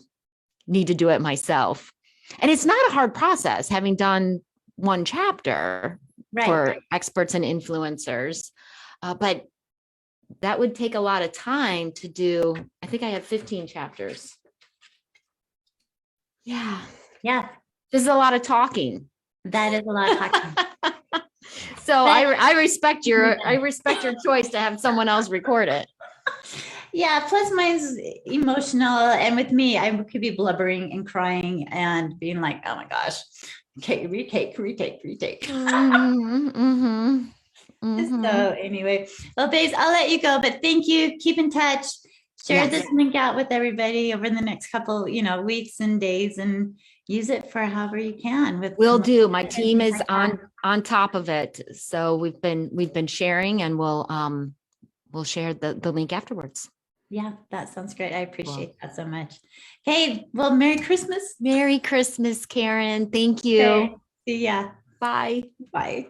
need to do it myself. And it's not a hard process, having done one chapter Right. for experts and influencers. But that would take a lot of time to do. I think I have 15 chapters. Yeah, Yeah. this is a lot of talking. That is a lot of talking. So But- I respect your choice to have someone else record it. Yeah, plus mine's emotional. And with me, I could be blubbering and crying and being like, oh my gosh, okay, retake. Mhm, mhm, mhm. So anyway, well, babes, I'll let you go, but thank you. Keep in touch. Share Yes. this link out with everybody over the next couple, weeks and days, and use it for however you can. Will do. My and team things is like that. on top of it. So we've been sharing, and we'll share the link afterwards. Yeah, that sounds great. I appreciate that so much. Okay, well, Merry Christmas. Merry Christmas, Karen. Thank you. Okay, see ya. Bye. Bye.